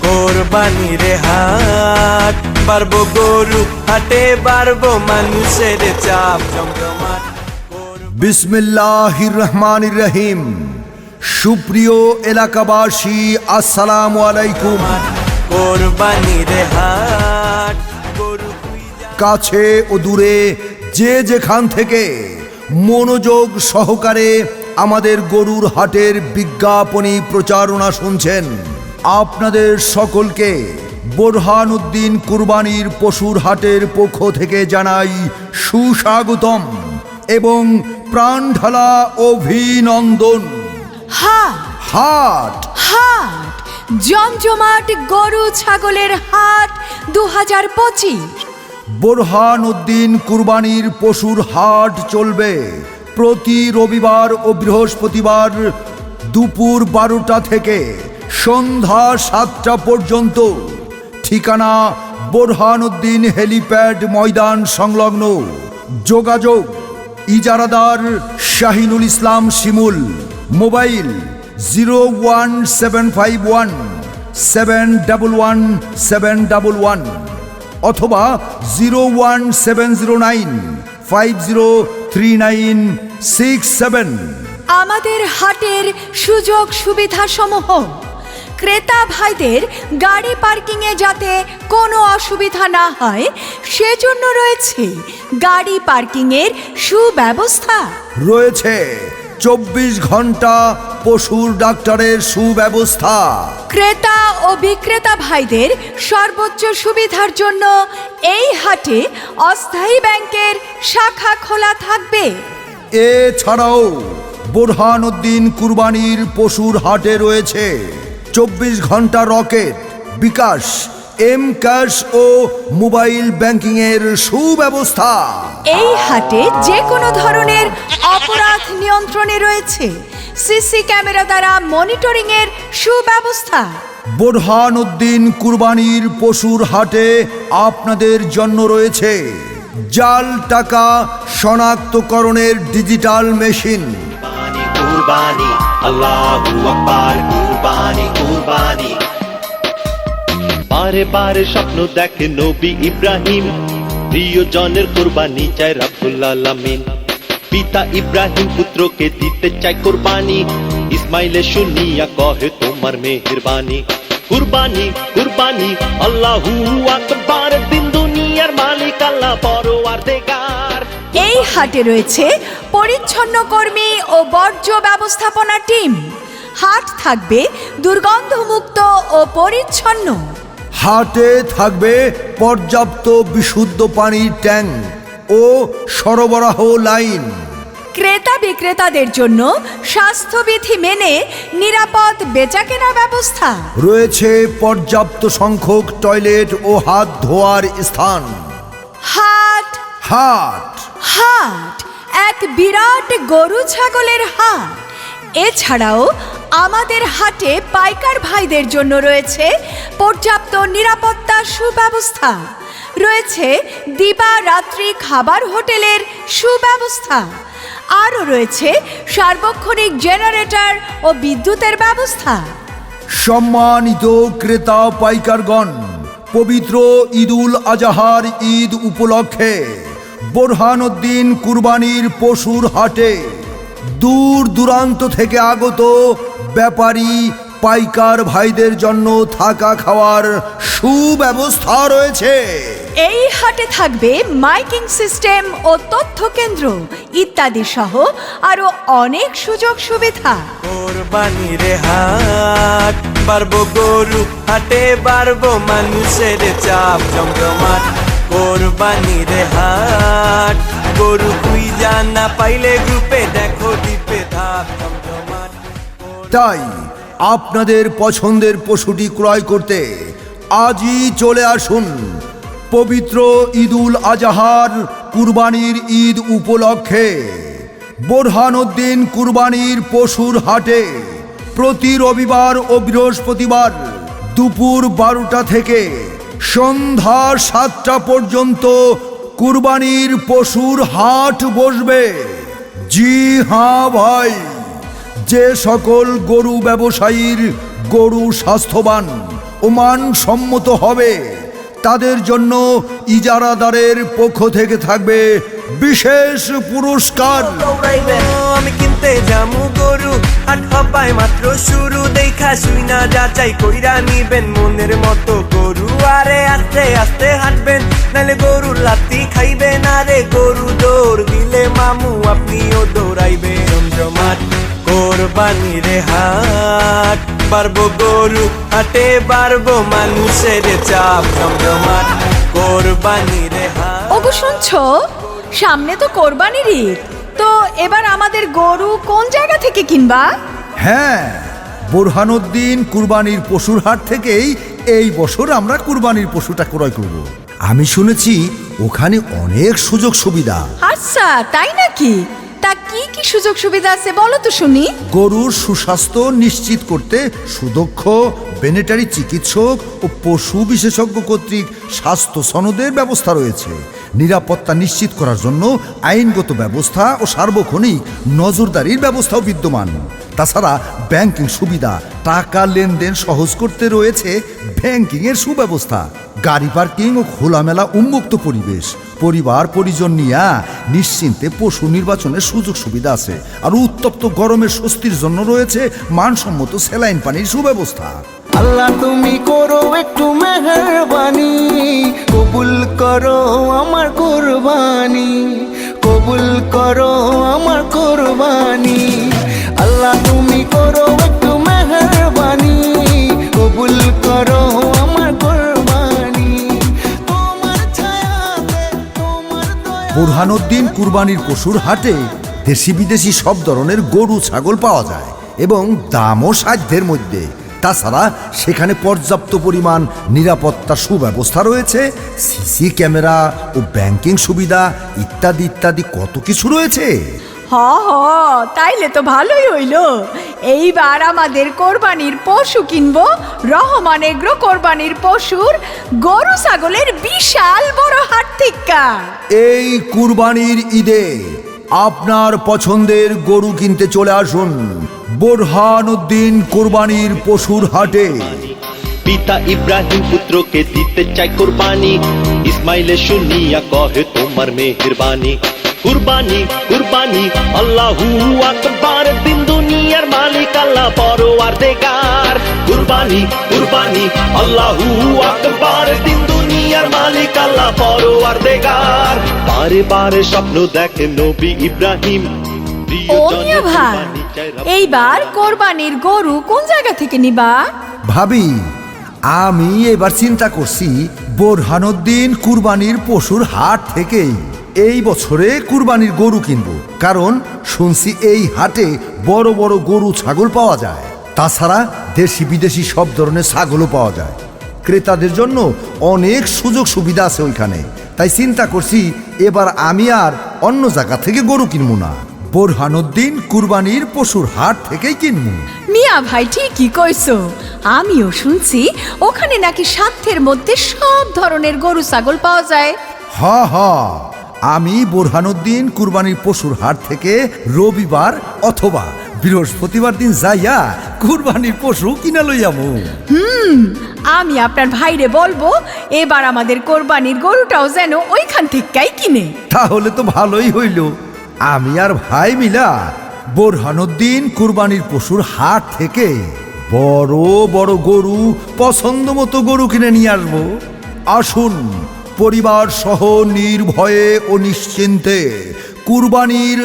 কোরবানির হাট বাড়বো গরু হাটে বাড়বো মানুষের চাপ জমজমাট। বিসমিল্লাহির রহমানির রহিম। সুপ্রিয় এলাকাবাসী, আসসালামু আলাইকুম। কোরবানির হাট গরু কাছে ও দূরে যে যেখান থেকে মনোযোগ সহকারে আমাদের গরুর হাটের বিজ্ঞাপনী প্রচারণা শুনছেন, আপনাদের সকলকে বোরহানউদ্দিন কুরবানির পশুর হাটের পক্ষ থেকে জানাই সুস্বাগতম এবং প্রাণঢালা অভিনন্দন। হাট হাট জমজমাট গরু ছাগলের হাট 2025। বোরহানউদ্দিন কুরবানির পশুর হাট চলবে প্রতি রবিবার ও বৃহস্পতিবার দুপুর 12টা থেকে সন্ধ্যা 7টা পর্যন্ত। ঠিকানা বোরহানউদ্দিন হেলিপ্যাড ময়দান সংলগ্ন। যোগাযোগ ইজারাদার শাহিনুল ইসলাম শিমুল। মোবাইল 01751 711 711 অথবা 01709 503967। আমাদের হাটের সুযোগ সুবিধা সমূহ: ক্রেতা ভাইদের গাড়ি পার্কিংয়ে যাতে কোনো অসুবিধা না হয় সেজন্য রয়েছে গাড়ি পার্কিংয়ের সুব্যবস্থা। রয়েছে 24 ঘন্টা পশুর ডাক্তারের সুব্যবস্থা। ক্রেতা ও বিক্রেতা ভাইদের সর্বোচ্চ সুবিধার জন্য এই হাটে অস্থায়ী ব্যাংকের শাখা খোলা থাকবে। এছাড়াও বোরহানউদ্দিন কুরবানির পশুর হাটে রয়েছে 24 ঘন্টা রকেট, বিকাশ, এম ক্যাশ ও মোবাইল ব্যাংকিং এর সুব্যবস্থা। এই হাটে যে কোনো ধরনের অপরাধ নিয়ন্ত্রণে রয়েছে সিসি ক্যামেরা দ্বারা মনিটরিং এর সুব্যবস্থা। বোরহানউদ্দিন কুরবানির পশুর হাটে আপনাদের জন্য রয়েছে জাল টাকা শনাক্তকরণের ডিজিটাল মেশিন। কুরবানি আল্লাহু আকবার, কুরবানি কুরবানি। বারে বারে স্বপ্ন দেখে নবী ইব্রাহিম, প্রিয়জনের কুরবানি চায় রাব্বুল আলামিন। পিতা ইব্রাহিম পুত্রকে দিতে চায় কুরবানি, ইসমাইলে শুনিয়া কহে তোমার মেহেরবানি। কুরবানি কুরবানি আল্লাহু আকবার, দিন দুনিয়ার মালিক আল্লাহ পরওয়ারদিগার। এই হাটে রয়েছে পরিচ্ছন্ন কর্মী ও বর্জ্য ব্যবস্থাপনা টিম। হাট থাকবে দুর্গন্ধমুক্ত ও পরিচ্ছন্ন। হাটে থাকবে পর্যাপ্ত বিশুদ্ধ পানির ট্যাঙ্ক ও সরবরাহ লাইন। ক্রেতা বিক্রেতাদের জন্য স্বাস্থ্যবিধি মেনে নিরাপদ বেচাকেনা ব্যবস্থা। রয়েছে পর্যাপ্ত সংখ্যক টয়লেট ও হাত ধোয়ার স্থান। হাট হাট হাট এক বিরাট গরু ছাগলের হাট। এছাড়াও আমাদের হাটে পাইকার ভাইদের জন্য রয়েছে পর্যাপ্ত নিরাপত্তা সুব্যবস্থা। রয়েছে দিবারাত্রি খাবার হোটেলের সুব্যবস্থা। আরও রয়েছে সার্বক্ষণিক জেনারেটর ও বিদ্যুতের ব্যবস্থা। সম্মানিত ক্রেতা পাইকারগণ, পবিত্র ঈদুল আজহার ঈদ উপলক্ষে বোরহানউদ্দিন কুরবানির পশুর হাটে দূর দূরান্ত থেকে আগত ব্যাপারী পাইকার ভাইদের জন্য থাকা খাওয়ার সুব্যবস্থা রয়েছে। এই হাটে থাকবে মাইকিং সিস্টেম ও তথ্য কেন্দ্র ইত্যাদি সহ আরো অনেক সুযোগ সুবিধা। কোরবানির হাট বাড়বো গরু হাটে বাড়বো মানুষের চাপ জমজমাট। কোরবানির হাট গরু খুঁজা না পাইলে গ্রুপে দেখো দ্বীপে ধাপ জমজমাট। তাই আপনাদের পছন্দের পশুটি ক্রয় করতে আজই চলে আসুন পবিত্র ঈদুল আজহার কুরবানির ঈদ উপলক্ষে বোরহানউদ্দিন কুরবানির পশুর হাটে প্রতি রবিবার ও বৃহস্পতিবার দুপুর 12টা থেকে সন্ধ্যা 7টা পর্যন্ত কুরবানির পশুর হাট বসবে। জি হ্যাঁ ভাই, যে সকল গরু ব্যবসায়ীর গরু স্বাস্থ্যবান ও মানসম্মত হবে তাদের জন্য ইজারাদারের পক্ষ থেকে থাকবে বিশেষ পুরস্কার। আমি কিনতে যামু গরু, হাট হবাই মাত্র শুরু, দেখা শুই না যাচাই কইরা নিবেন মনের মতো গরু। আরে আস্তে আস্তে হাঁটবেন, নাহলে গরুর লাত্তি খাইবেন। আরে গরু দৌড় দিলে মামু আপনিও দৌড়াইবেন। জমজমাট কোরবানির হাট, বাড়বো গরু হাটে বাড়বো মানুষের চাপ। জমজমাট কোরবানির হাট। ওগো শুনছো, সামনে তো কোরবানির ঈদ, তো এবার আমাদের গরু কোন জায়গা থেকে কিনবা? হ্যাঁ, বোরহানউদ্দিন কুরবানির পশুর হাট থেকেই এই বছর আমরা কুরবানির পশুটা ক্রয় করব। আমি শুনেছি ওখানে অনেক সুযোগ সুবিধা। আচ্ছা, তাই নাকি? তা কি কি সুযোগ সুবিধা আছে বলো তো শুনি। গরুর সুস্বাস্থ্য নিশ্চিত করতে সুদক্ষ ভেটেরিনারি চিকিৎসক ও পশু বিশেষজ্ঞ কর্তৃক স্বাস্থ্য সনদের ব্যবস্থা রয়েছে। নিরাপত্তা নিশ্চিত করার জন্য আইনগত ব্যবস্থা ও সার্বক্ষণিক নজরদারির ব্যবস্থাও বিদ্যমান। তাছাড়া ব্যাংকিং সুবিধা, টাকা লেনদেন সহজ করতে রয়েছে ব্যাংকিংয়ের সুব্যবস্থা। গাড়ি পার্কিং ও খোলামেলা উন্মুক্ত পরিবেশ, পরিবার পরিজন নিয়ে নিশ্চিন্তে পশু নির্বাচনের সুযোগ সুবিধা আছে। আর উত্তপ্ত গরমের স্বস্তির জন্য রয়েছে মানসম্মত স্যালাইন পানির সুব্যবস্থা। আল্লাহ তুমি করো একটু মেহেরবানি, কবুল করো আমার কুরবানি, কবুল করো আমার কুরবানি। আল্লাহ তুমি করো একটু মেহেরবানি, কবুল করো আমার কুরবানি। তোমার ছায়াতে তোমার দয়া। বোরহানউদ্দিন কুরবানির পশুর হাটে দেশি বিদেশি সব ধরনের গরু ছাগল পাওয়া যায় এবং দামও সাধ্যের মধ্যে। তাছাড়া সেখানে পর্যাপ্ত পরিমাণ নিরাপত্তা সুব্যবস্থা রয়েছে, সিসি ক্যামেরা ও ব্যাংকিং সুবিধা ইত্যাদি ইত্যাদি কত কিছু রয়েছে। হ হ, তাইলে তো ভালোই হইলো। এইবার আমাদের কোরবানির পশু কিনবো রহমান এগ্রো কোরবানির পশুর গরু ছাগলের বিশাল বড় হাট থেকে। এই কুরবানির ঈদে আপনার পছন্দের গরু কিনতে চলে আসুন বোরহানউদ্দিন কুরবানির পশুর হাটে। পিতা ইব্রাহিম পুত্রকে দিতে চাই কুরবানি, ইসমাইলে শুনিয়া কহে তোমার মেহেরবানি। কুরবানি কুরবানি আল্লাহু আকবার, দিন দুনিয়ার মালিক আল্লাহ পরওয়ারদিগার। কুরবানি কুরবানি আল্লাহু আকবার, দিন দুনিয়ার মালিক আল্লাহ পরওয়ারদিগার। বারে বারে স্বপ্ন দেখে নবী ইব্রাহিম, ও মিয়া ভাই, এইবার কোরবানির গরু কোন জায়গা থেকে নিবা? ভাবি, আমি এবার চিন্তা করছি বোরহানউদ্দিন কুরবানির পশুর হাট থেকেই এই বছরে কুরবানির গরু কিনবো। কারণ শুনছি এই হাটে বড় বড় গরু ছাগল পাওয়া যায়। তাছাড়া দেশি বিদেশি সব ধরনের ছাগলও পাওয়া যায়। ক্রেতাদের জন্য অনেক সুযোগ সুবিধা আছে ওইখানে। তাই চিন্তা করছি এবার আমি আর অন্য জায়গা থেকে গরু কিনবো না, বোরহানউদ্দিন কুরবানির পশুর হাট থেকেই কিনবো। মিয়া ভাই ঠিকই কইছো, আমিও শুনছি ওখানে নাকি সাধ্যের মধ্যে সব ধরনের গরু ছাগল পাওয়া যায়। হ হ, আমি বোরহানউদ্দিন কুরবানির পশুর হাট থেকে রবিবার অথবা বৃহস্পতিবার দিন যাইয়া কুরবানির পশু কিনা লইয়ামু। আমি আপনার ভাইরে বলবো এবার আমাদের কোরবানির গরুটাও যেন ওইখান থেকেই কিনে। তাহলে তো ভালোই হইল। আমি আর ভাই মিলা বোরহানউদ্দিন কুরবানির পশুর হাট থেকে বড় বড় গরু, পছন্দ মতো গরু কিনে নিয়ে আসবো। আসুন পরিবার সহ নির্ভয়ে ও নিশ্চিন্তে কুরবানির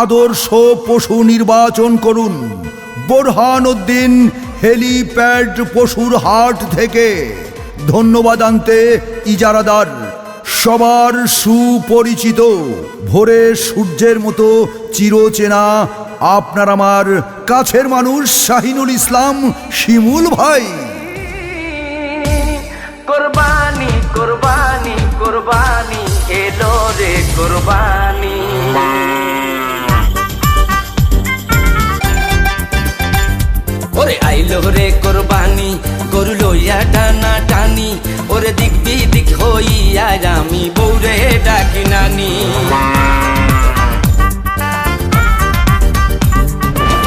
আদর্শ পশু নির্বাচন করুন বোরহানউদ্দিন হেলিপ্যাড পশুর হাট থেকে। ধন্যবাদ আনতে ইজারাদার সবার সুপরিচিত, ভোরে সূর্যের মতো চিরচেনা আপনার আমার কাছের মানুষ শাহিনুল ইসলাম শিমুল ভাই। কোরবানি কোরবানি কোরবানি এলো রে কোরবানি। ওরে আইলো রে কোরবানি, গরু লইয়া টানা টানি, ওরে দিক বিদিক হইয়া আমি বৌরে ডাকি নানি।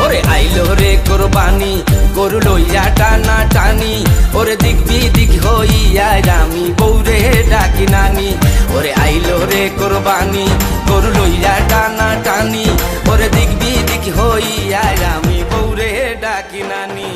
ওরে আইলো আইলো রে কোরবানি গরু লইয়া টানা টানি ওরে দিক বিদিক হইয়া আমি বৌরে ডাকি নানি ওরে আইলো রে কোরবানি গরু লইয়া টানা টানি ওরে দিক বিদিক হইয়া আমি বৌরে ডাকি নানি